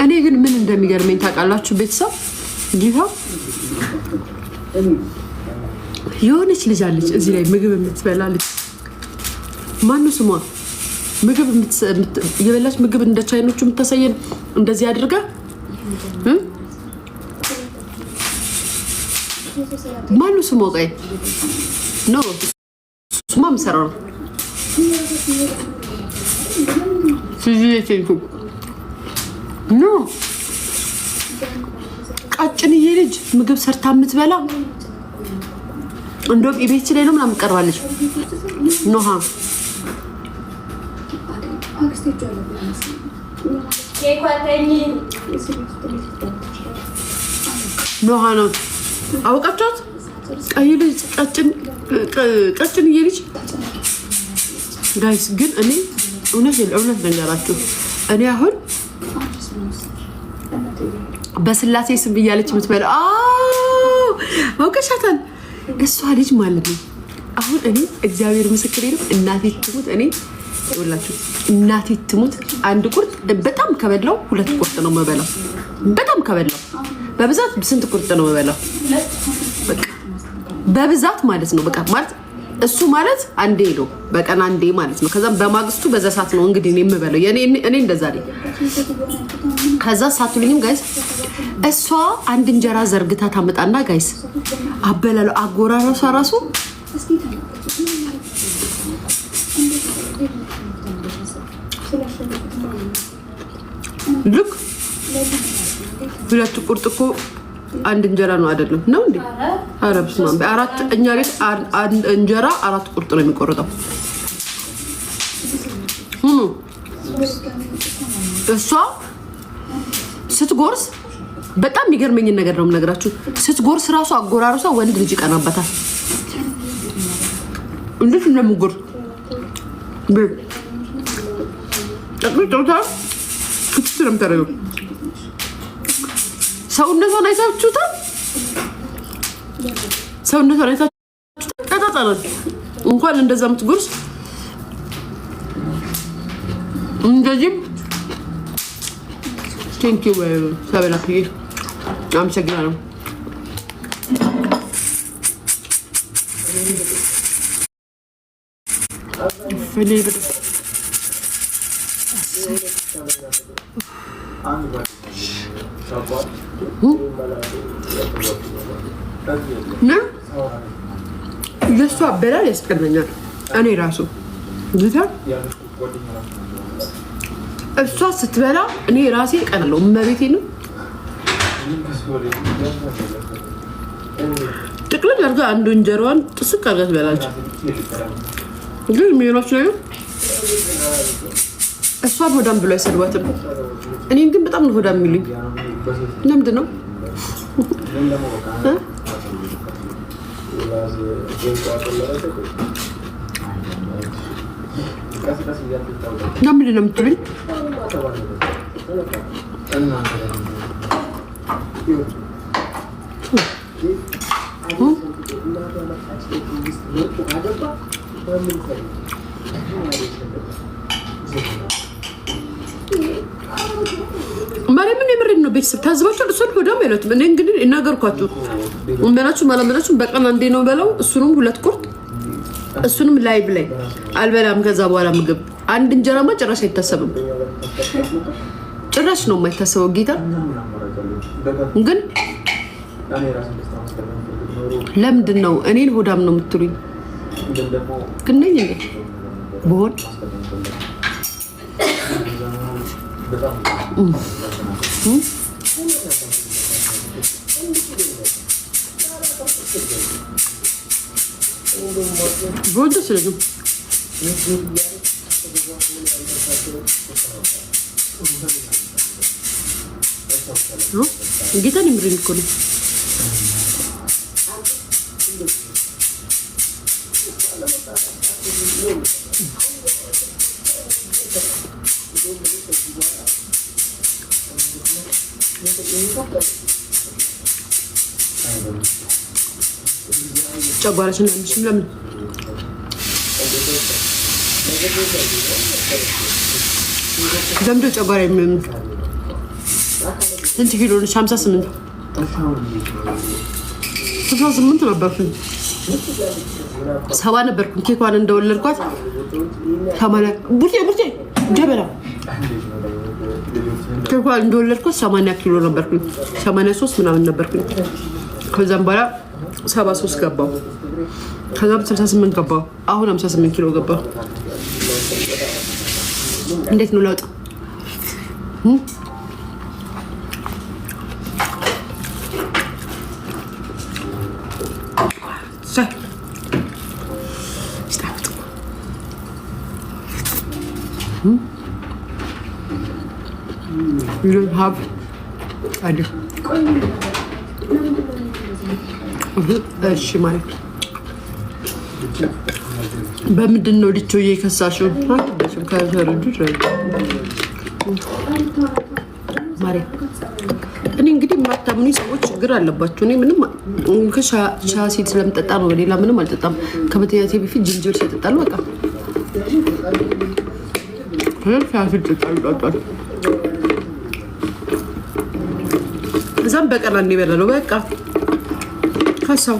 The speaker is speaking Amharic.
እኔ ግን ምን እንደሚገርመኝ ታውቃላችሁ ቤተሰብ ጌታ የሆነች ልጅ አለች እዚህ ላይ ምግብ የምትበላ ልጅ ማነው ስሟ ምግብ የበላች ምግብ እንደ ቻይኖቹ የምታሳየን እንደዚህ አድርጋ ማነው ስሟ ቆይ ኖ ስሟ ምሰራው ሲጂቴንኩ ኖ ቀጭንዬ ልጅ ምግብ ሰርታ የምትበላ እንደውም ኢቤት ላይ ነው ምናምን ቀርባለች ኖሃ ኖሃ ነው አውቃችኋት ቀይ ልጅ ቀጭንዬ ልጅ ጋይስ ግን እኔ እውነት ነገራችሁ እኔ አሁን በስላሴ ስም እያለች የምትበላ አውቀሻታል እሷ ልጅ ማለት ነው አሁን እኔ እግዚአብሔር ምስክሬ ነው እናቴ ትሙት እኔ ይኸውላችሁ እናቴ ትሙት አንድ ቁርጥ በጣም ከበላው ሁለት ቁርጥ ነው መበላው በጣም ከበላው በብዛት ስንት ቁርጥ ነው መበላው በቃ በብዛት ማለት ነው በቃ ማለት እሱ ማለት አንዴ ነው በቀን አንዴ ማለት ነው ከዛም በማግስቱ በዛ ሰዓት ነው እንግዲህ እኔ የምበለው እኔ እንደዛ ነኝ ከዛ ሳትሉኝም ጋይስ እሷ አንድ እንጀራ ዘርግታ ታመጣና ጋይስ አበላሉ አጎራራሷ ራሱ ልክ ሁለት ቁርጥ እኮ አንድ እንጀራ ነው አይደለም ነው እንዴ አረብስ ማን በአራት እኛ ቤት አንድ እንጀራ አራት ቁርጥ ነው የሚቆርጠው እሷ ስትጎርስ በጣም የሚገርመኝ ነገር ነው የምነግራችሁ ስትጎርስ ራሱ አጎራርሷ ወንድ ልጅ ይቀናበታል እንዴት እንደምጎር ጠቅልቶታ ክትትለም ተረው ሰውነቷን አይታችሁታል ሰውነቷን አይታችሁታል ተጣጣለ እንኳን እንደዛ የምትጎርስ እንደዚህ ቴንክ ዩ ሰበላክዬ አመሰግናለሁ ፍሌቨር የእሷ አበላል ያስቀናኛል እኔ ራሱ ጌታ እሷ ስትበላ እኔ ራሴ እቀናለሁ እመቤቴ ነው ጥቅልል አድርጋ አንዱ እንጀራዋን ጥስቅ አድርጋ ትበላለች ግን የሚሆናችሁ ነገር እሷን ሆዳም ብሎ አይሰድባትም እኔም ግን በጣም ነው ሆዳም የሚሉኝ ለምንድን ነው ለምንድን ነው የምትሉኝ ማርያምን የምሬን ነው ቤተሰብ ታዝባችሁ እሱን ሆዳም አይሉትም እኔ እንግዲህ እናገርኳችሁ እንበላችሁ ማለመላችሁ በቀን አንዴ ነው በለው እሱንም ሁለት ቁርጥ እሱንም ላይቭ ላይ አልበላም ከዛ በኋላ ምግብ አንድ እንጀራማ ጭራሽ አይታሰብም ጭራሽ ነው የማይታሰበው ጌታ ግን ለምንድን ነው እኔን ሆዳም ነው የምትሉኝ ግን ነኝ እንዴ በሆን Burada söyledim. Kita ni beri kau ni. Coba rasanya bismillah. ዘምዶ ጨጓራ ስንት ኪሎ ነሽ? 58 ነበርኩኝ። 70 ነበርኩኝ። ኬኳን እንደወለድኳት 80 ቡርቴ ጀበላ ኬኳን እንደወለድኳት 80 ኪሎ ነበርኩኝ። 83 ምናምን ነበርኩኝ። ከዛም በኋላ 73 ገባሁ። ከዛም 68 ገባሁ። አሁን 58 ኪሎ ገባሁ። እንዴት ነው ለውጥ? You don't have idea. እሺ ማለት በምንድን ነው ልጆ እየከሳሽው? ማሪ እኔ እንግዲህ የማታምኑ ሰዎች ችግር አለባቸው። እኔ ምንም ከሻሲት ስለምጠጣ ነው፣ በሌላ ምንም አልጠጣም። ከመተኛቴ በፊት ጅንጅብል ሲጠጣሉ በቃ ሻሲት ጠጣሉ። እዛም በቀላ እንዲበላለው በቃ ከሳው